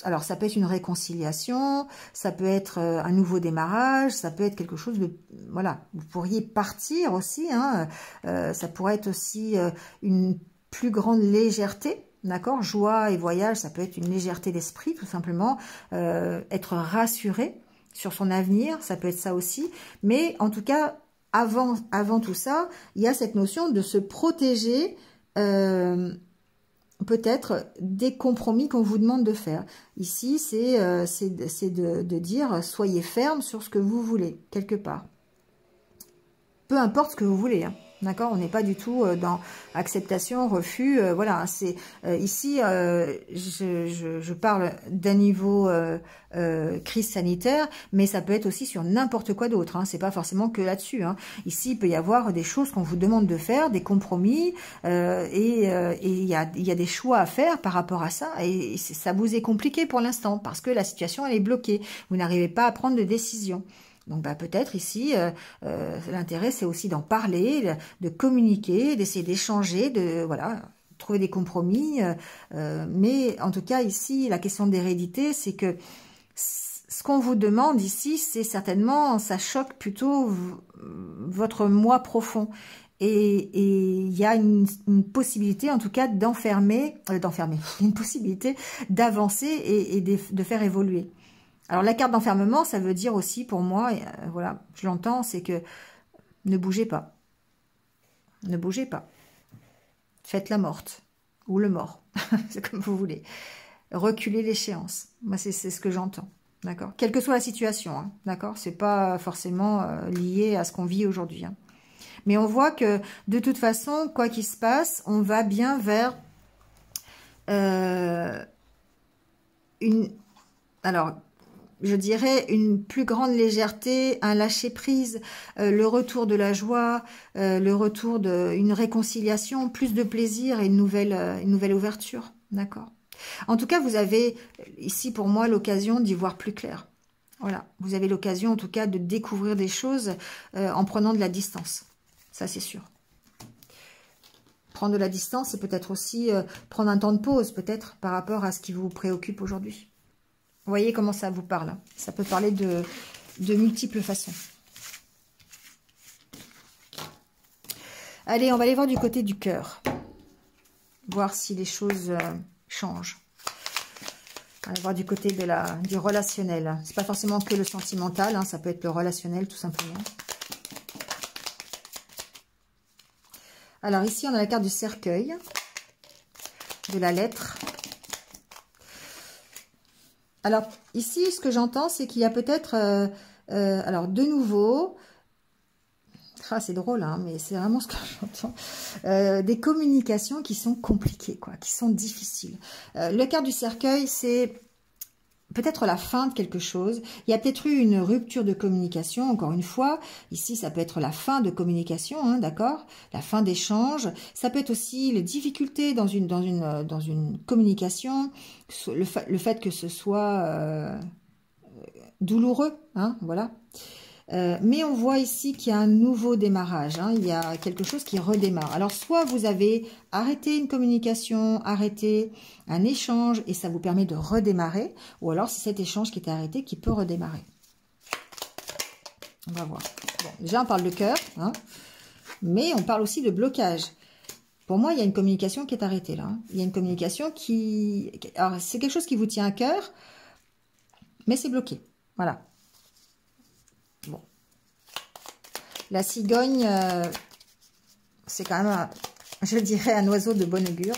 alors ça peut être une réconciliation, ça peut être un nouveau démarrage, ça peut être quelque chose de... Voilà, vous pourriez partir aussi, hein, ça pourrait être aussi une plus grande légèreté. D'accord, joie et voyage, ça peut être une légèreté d'esprit, tout simplement. Être rassuré sur son avenir, ça peut être ça aussi. Mais en tout cas, avant tout ça, il y a cette notion de se protéger peut-être des compromis qu'on vous demande de faire. Ici, c'est de dire, soyez ferme sur ce que vous voulez, quelque part. Peu importe ce que vous voulez, hein. D'accord, on n'est pas du tout dans acceptation, refus. Voilà, c'est ici, je parle d'un niveau crise sanitaire, mais ça peut être aussi sur n'importe quoi d'autre. Hein, c'est pas forcément que là-dessus. Hein. Ici, il peut y avoir des choses qu'on vous demande de faire, des compromis, et il y a des choix à faire par rapport à ça. Et ça vous est compliqué pour l'instant parce que la situation elle est bloquée. Vous n'arrivez pas à prendre de décision. Donc bah, peut-être ici, l'intérêt c'est aussi d'en parler, de communiquer, d'essayer d'échanger, de voilà, trouver des compromis. Mais en tout cas ici, la question d'hérédité, c'est que ce qu'on vous demande ici, c'est certainement, ça choque plutôt votre moi profond. Et il y a une possibilité en tout cas d'enfermer, une possibilité d'avancer et de faire évoluer. Alors, la carte d'enfermement, ça veut dire aussi, pour moi, voilà, je l'entends, c'est que ne bougez pas. Ne bougez pas. Faites la morte. Ou le mort. C'est comme vous voulez. Reculez l'échéance. Moi, c'est ce que j'entends. D'accord? Quelle que soit la situation. Hein, d'accord? C'est pas forcément lié à ce qu'on vit aujourd'hui. Hein. Mais on voit que, de toute façon, quoi qu'il se passe, on va bien vers Alors, je dirais une plus grande légèreté, un lâcher-prise, le retour de la joie, le retour d'une réconciliation, plus de plaisir et une nouvelle ouverture. D'accord. En tout cas, vous avez ici pour moi l'occasion d'y voir plus clair. Voilà, vous avez l'occasion en tout cas de découvrir des choses en prenant de la distance. Ça, c'est sûr. Prendre de la distance, c'est peut-être aussi prendre un temps de pause, peut-être, par rapport à ce qui vous préoccupe aujourd'hui. Vous voyez comment ça vous parle. Ça peut parler de multiples façons. Allez, on va aller voir du côté du cœur. Voir si les choses changent. On va aller voir du côté du relationnel. C'est pas forcément que le sentimental, hein, ça peut être le relationnel tout simplement. Alors ici, on a la carte du cercueil, de la lettre. Alors, ici, ce que j'entends, c'est qu'il y a peut-être, alors, de nouveau, c'est drôle, hein, mais c'est vraiment ce que j'entends, des communications qui sont compliquées, quoi, qui sont difficiles. Le carte du cercueil, c'est peut-être la fin de quelque chose. Il y a peut-être eu une rupture de communication, encore une fois. Ici, ça peut être la fin de communication, hein, d'accord? La fin d'échange. Ça peut être aussi les difficultés dans une communication, le fait que ce soit douloureux, hein, voilà. Mais on voit ici qu'il y a un nouveau démarrage, hein, il y a quelque chose qui redémarre. Alors, soit vous avez arrêté une communication, arrêté un échange, et ça vous permet de redémarrer, ou alors c'est cet échange qui est arrêté qui peut redémarrer. On va voir. Bon, déjà, on parle de cœur, hein, mais on parle aussi de blocage. Pour moi, il y a une communication qui est arrêtée, là. Hein. Il y a une communication qui... Alors, c'est quelque chose qui vous tient à cœur, mais c'est bloqué. Voilà. Bon. La cigogne, c'est quand même, je dirais, un oiseau de bon augure,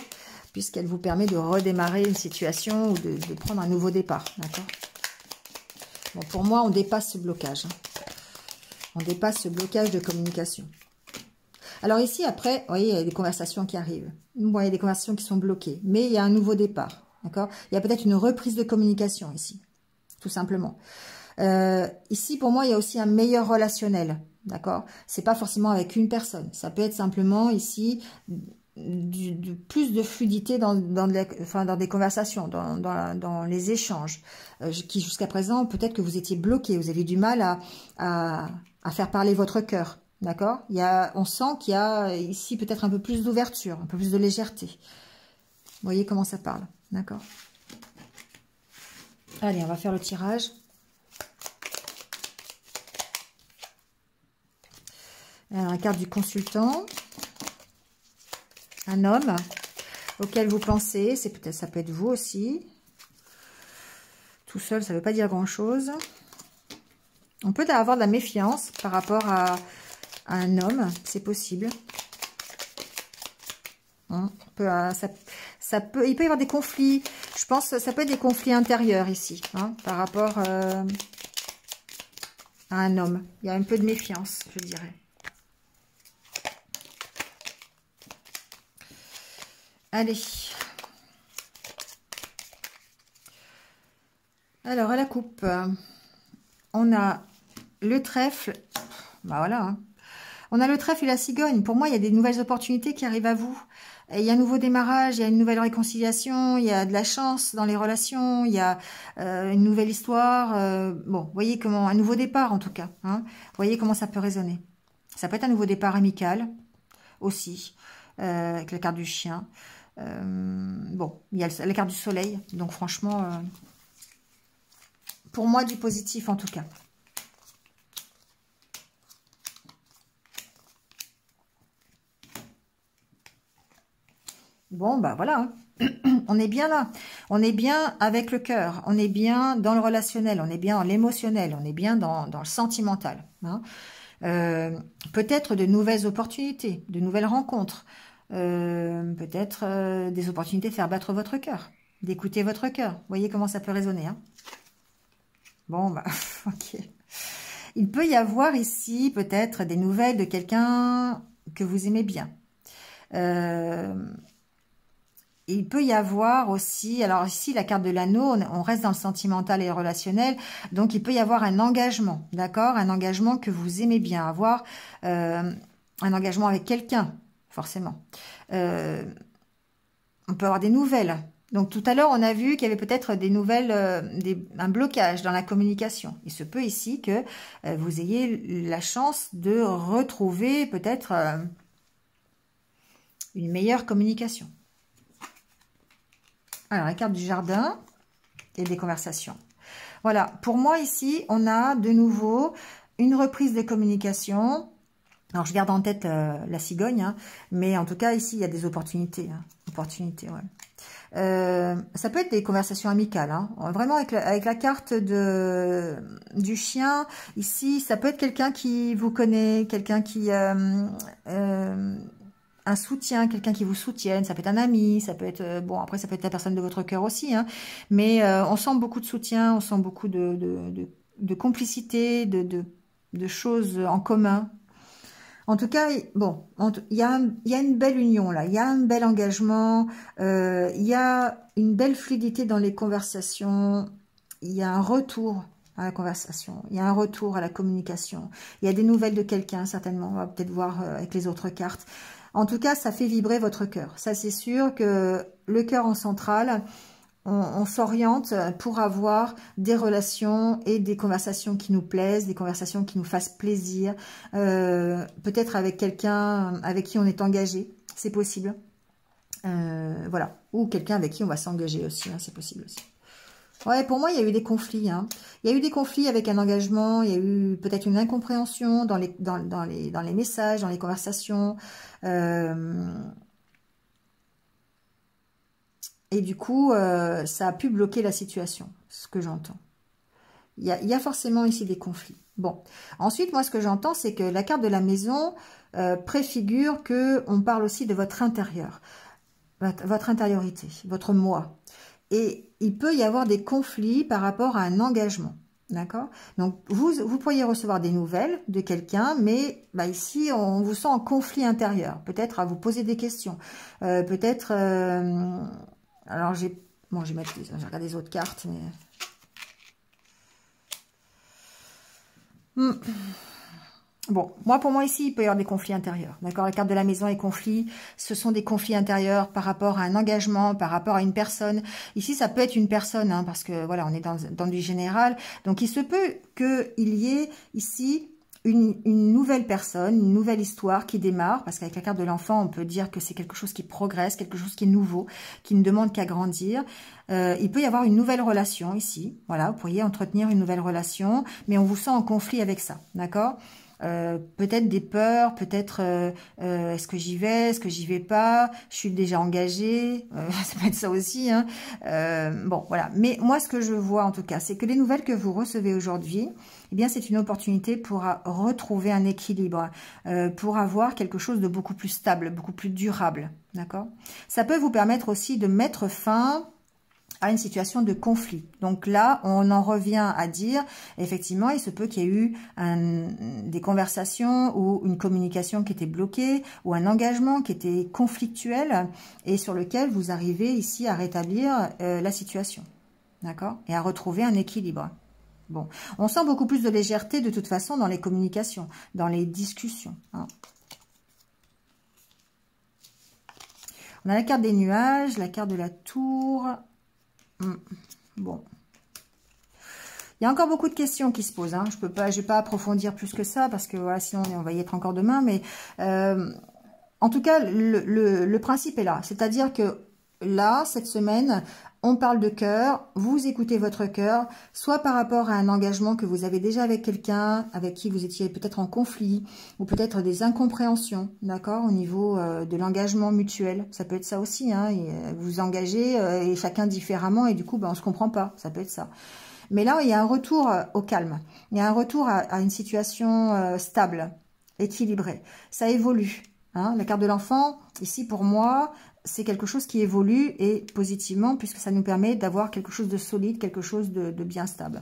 puisqu'elle vous permet de redémarrer une situation ou de prendre un nouveau départ. D'accord. Bon, pour moi, on dépasse ce blocage. Hein. On dépasse ce blocage de communication. Alors ici, après, vous voyez, il y a des conversations qui arrivent. Bon, il y a des conversations qui sont bloquées, mais il y a un nouveau départ. D'accord. Il y a peut-être une reprise de communication ici, tout simplement. Ici, pour moi, il y a aussi un meilleur relationnel, d'accord? C'est pas forcément avec une personne. Ça peut être simplement ici plus de fluidité dans des conversations, dans les échanges, qui jusqu'à présent, peut-être que vous étiez bloqué, vous avez du mal à faire parler votre cœur, d'accord? On sent qu'il y a ici peut-être un peu plus d'ouverture, un peu plus de légèreté. Vous voyez comment ça parle, d'accord? Allez, on va faire le tirage. La carte du consultant, un homme auquel vous pensez, ça peut être vous aussi. Tout seul, ça ne veut pas dire grand-chose. On peut avoir de la méfiance par rapport à un homme, c'est possible. Il peut y avoir des conflits, je pense que ça peut être des conflits intérieurs ici, hein, par rapport à un homme. Il y a un peu de méfiance, je dirais. Allez. Alors, à la coupe, on a le trèfle. Bah voilà. Hein. On a le trèfle et la cigogne. Pour moi, il y a des nouvelles opportunités qui arrivent à vous. Et il y a un nouveau démarrage, il y a une nouvelle réconciliation, il y a de la chance dans les relations, il y a une nouvelle histoire. Bon, vous voyez comment, un nouveau départ en tout cas. Hein. Vous voyez comment ça peut résonner. Ça peut être un nouveau départ amical aussi, avec la carte du chien. Bon, il y a la carte du soleil. Donc franchement, pour moi, du positif en tout cas. Bon, bah voilà, hein. On est bien là. On est bien avec le cœur. On est bien dans le relationnel. On est bien dans l'émotionnel. On est bien dans le sentimental. Hein. Peut-être de nouvelles opportunités, de nouvelles rencontres. Peut-être des opportunités de faire battre votre cœur, d'écouter votre cœur. Vous voyez comment ça peut résonner. Hein. Bon, bah, ok. Il peut y avoir ici peut-être des nouvelles de quelqu'un que vous aimez bien. Il peut y avoir aussi, alors ici la carte de l'anneau, on reste dans le sentimental et le relationnel, donc il peut y avoir un engagement, d'accord? Un engagement que vous aimez bien avoir, un engagement avec quelqu'un, forcément. On peut avoir des nouvelles. Donc tout à l'heure, on a vu qu'il y avait peut-être des nouvelles, un blocage dans la communication. Il se peut ici que vous ayez la chance de retrouver peut-être une meilleure communication. Alors, la carte du jardin et des conversations. Voilà, pour moi ici, on a de nouveau une reprise de communication. Alors, je garde en tête la cigogne, hein, mais en tout cas, ici, il y a des opportunités. Hein, opportunités, ouais. Ça peut être des conversations amicales. Hein, vraiment, avec la carte du chien, ici, ça peut être quelqu'un qui vous connaît, quelqu'un qui... un soutien, quelqu'un qui vous soutienne, ça peut être un ami, ça peut être, bon après ça peut être la personne de votre cœur aussi, hein, mais on sent beaucoup de soutien, on sent beaucoup de complicité, de choses en commun. En tout cas, bon, il y a une belle union là, il y a un bel engagement, il y a une belle fluidité dans les conversations, il y a un retour à la conversation, il y a un retour à la communication, il y a des nouvelles de quelqu'un certainement, on va peut-être voir avec les autres cartes. En tout cas, ça fait vibrer votre cœur. Ça, c'est sûr que le cœur en centrale, on s'oriente pour avoir des relations et des conversations qui nous plaisent, des conversations qui nous fassent plaisir, peut-être avec quelqu'un avec qui on est engagé, c'est possible. Voilà, ou quelqu'un avec qui on va s'engager aussi, hein, c'est possible aussi. Ouais, pour moi, il y a eu des conflits. Hein. Il y a eu des conflits avec un engagement. Il y a eu peut-être une incompréhension dans les messages, dans les conversations. Et du coup, ça a pu bloquer la situation, ce que j'entends. Il y a forcément ici des conflits. Bon. Ensuite, moi, ce que j'entends, c'est que la carte de la maison préfigure qu'on parle aussi de votre intérieur, votre intériorité, votre moi. Et il peut y avoir des conflits par rapport à un engagement, d'accord? Donc, vous pourriez recevoir des nouvelles de quelqu'un, mais bah, ici, on vous sent en conflit intérieur. Peut-être à vous poser des questions. Peut-être... alors, j'ai regardé les autres cartes, mais... Bon, pour moi ici, il peut y avoir des conflits intérieurs. D'accord, la carte de la maison et conflits, ce sont des conflits intérieurs par rapport à un engagement, par rapport à une personne. Ici, ça peut être une personne, hein, parce que voilà, on est dans du général. Donc, il se peut qu'il y ait ici une nouvelle personne, une nouvelle histoire qui démarre, parce qu'avec la carte de l'enfant, on peut dire que c'est quelque chose qui progresse, quelque chose qui est nouveau, qui ne demande qu'à grandir. Il peut y avoir une nouvelle relation ici. Voilà, vous pourriez entretenir une nouvelle relation, mais on vous sent en conflit avec ça, d'accord ? Peut-être des peurs, peut-être est-ce que j'y vais, est-ce que j'y vais pas, je suis déjà engagée, ça peut être ça aussi. Hein. Bon, voilà. Mais moi, ce que je vois en tout cas, c'est que les nouvelles que vous recevez aujourd'hui, eh bien, c'est une opportunité pour retrouver un équilibre, pour avoir quelque chose de beaucoup plus stable, beaucoup plus durable. D'accord ? Ça peut vous permettre aussi de mettre fin à une situation de conflit. Donc là, on en revient à dire, effectivement, il se peut qu'il y ait eu des conversations ou une communication qui était bloquée ou un engagement qui était conflictuel et sur lequel vous arrivez ici à rétablir la situation. D'accord? Et à retrouver un équilibre. Bon, on sent beaucoup plus de légèreté de toute façon dans les communications, dans les discussions. Hein. On a la carte des nuages, la carte de la tour. Bon. Il y a encore beaucoup de questions qui se posent. Hein. Je vais pas approfondir plus que ça parce que voilà, sinon on va y être encore demain. Mais en tout cas, le principe est là. C'est-à-dire que là, cette semaine, on parle de cœur, vous écoutez votre cœur, soit par rapport à un engagement que vous avez déjà avec quelqu'un, avec qui vous étiez peut-être en conflit, ou peut-être des incompréhensions, d'accord, au niveau de l'engagement mutuel. Ça peut être ça aussi, hein, et, vous vous engagez et chacun différemment, et du coup, ben, on se comprend pas, ça peut être ça. Mais là, il y a un retour au calme, il y a un retour à une situation stable, équilibrée. Ça évolue, hein, la carte de l'enfant, ici pour moi, c'est quelque chose qui évolue et positivement puisque ça nous permet d'avoir quelque chose de solide, quelque chose de bien stable.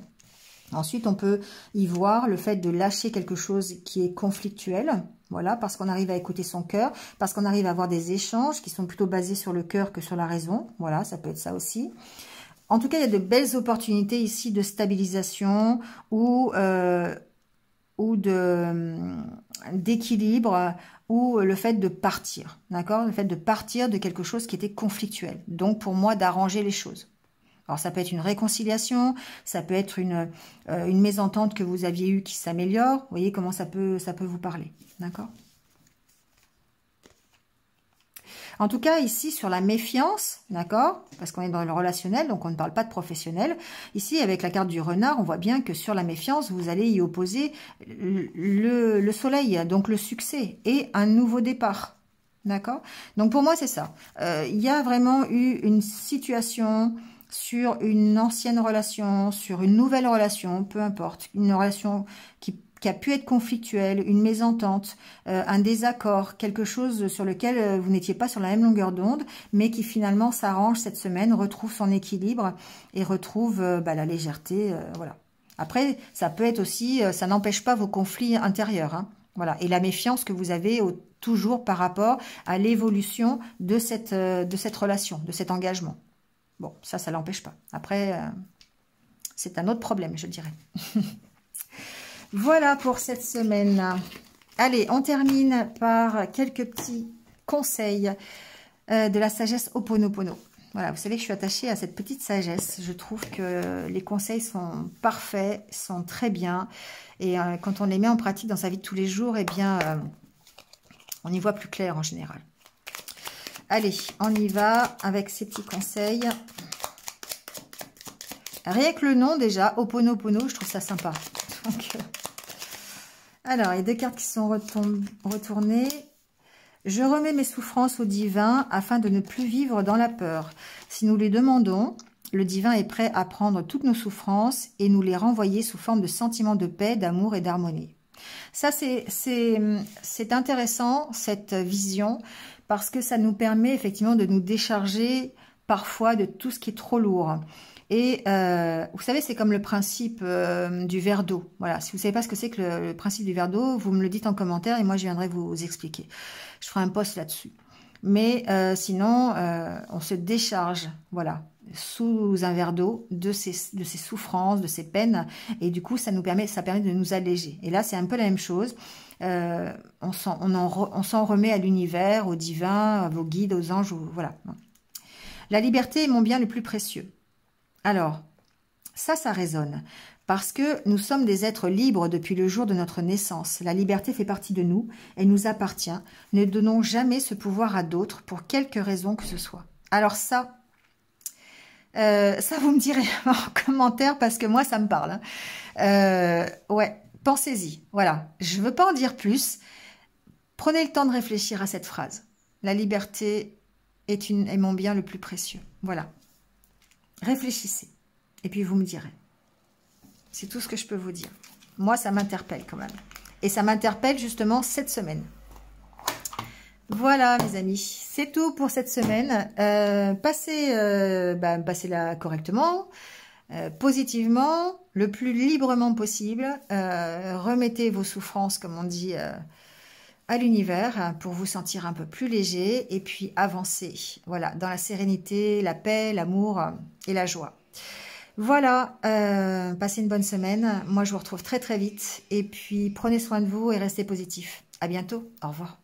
Ensuite, on peut y voir le fait de lâcher quelque chose qui est conflictuel, voilà, parce qu'on arrive à écouter son cœur, parce qu'on arrive à avoir des échanges qui sont plutôt basés sur le cœur que sur la raison, voilà, ça peut être ça aussi. En tout cas, il y a de belles opportunités ici de stabilisation ou d'équilibre ou le fait de partir, d'accord? Le fait de partir de quelque chose qui était conflictuel. Donc, pour moi, d'arranger les choses. Alors, ça peut être une réconciliation, ça peut être une mésentente que vous aviez eue qui s'améliore. Vous voyez comment ça peut vous parler, d'accord? En tout cas, ici, sur la méfiance, d'accord, parce qu'on est dans le relationnel, donc on ne parle pas de professionnel. Ici, avec la carte du renard, on voit bien que sur la méfiance, vous allez y opposer le soleil, donc le succès, et un nouveau départ, d'accord? Donc pour moi, c'est ça. Il y a vraiment eu une situation sur une ancienne relation, sur une nouvelle relation, peu importe, une relation qui a pu être conflictuelle, une mésentente, un désaccord, quelque chose sur lequel vous n'étiez pas sur la même longueur d'onde, mais qui finalement s'arrange cette semaine, retrouve son équilibre et retrouve la légèreté, voilà. Après, ça peut être aussi, ça n'empêche pas vos conflits intérieurs, hein, voilà, et la méfiance que vous avez toujours par rapport à l'évolution de cette relation, de cet engagement. Bon, ça l'empêche pas. Après, c'est un autre problème, je dirais. Voilà pour cette semaine. Allez, on termine par quelques petits conseils de la sagesse Ho'oponopono. Voilà, vous savez que je suis attachée à cette petite sagesse. Je trouve que les conseils sont parfaits, sont très bien. Et quand on les met en pratique dans sa vie de tous les jours, eh bien, on y voit plus clair en général. Allez, on y va avec ces petits conseils. Rien que le nom déjà, Ho'oponopono, je trouve ça sympa. Donc, alors, il y a deux cartes qui sont retournées. Je remets mes souffrances au divin afin de ne plus vivre dans la peur. Si nous les demandons, le divin est prêt à prendre toutes nos souffrances et nous les renvoyer sous forme de sentiments de paix, d'amour et d'harmonie. Ça, c'est intéressant, cette vision, parce que ça nous permet effectivement de nous décharger parfois de tout ce qui est trop lourd. Et vous savez, c'est comme le principe du verre d'eau. Voilà, si vous ne savez pas ce que c'est que le principe du verre d'eau, vous me le dites en commentaire et moi je viendrai vous expliquer. Je ferai un post là-dessus. Mais sinon, on se décharge, voilà, sous un verre d'eau de ces souffrances, de ces peines. Et du coup, ça permet de nous alléger. Et là, c'est un peu la même chose. On s'en remet à l'univers, au divin, à vos guides, aux anges, voilà. La liberté est mon bien le plus précieux. Alors, ça résonne, parce que nous sommes des êtres libres depuis le jour de notre naissance. La liberté fait partie de nous, elle nous appartient. Ne donnons jamais ce pouvoir à d'autres, pour quelque raison que ce soit. Alors ça vous me direz en commentaire, parce que moi, ça me parle. Hein. Ouais, pensez-y, voilà. Je ne veux pas en dire plus. Prenez le temps de réfléchir à cette phrase. La liberté est mon bien le plus précieux. Voilà. Réfléchissez, et puis vous me direz. C'est tout ce que je peux vous dire. Moi, ça m'interpelle quand même. Et ça m'interpelle justement cette semaine. Voilà, mes amis, c'est tout pour cette semaine. Passez-la correctement, positivement, le plus librement possible. Remettez vos souffrances, comme on dit, à l'univers pour vous sentir un peu plus léger et puis avancer. Voilà, dans la sérénité, la paix, l'amour et la joie. Voilà, passez une bonne semaine. Moi, je vous retrouve très très vite. Et puis, prenez soin de vous et restez positifs. À bientôt. Au revoir.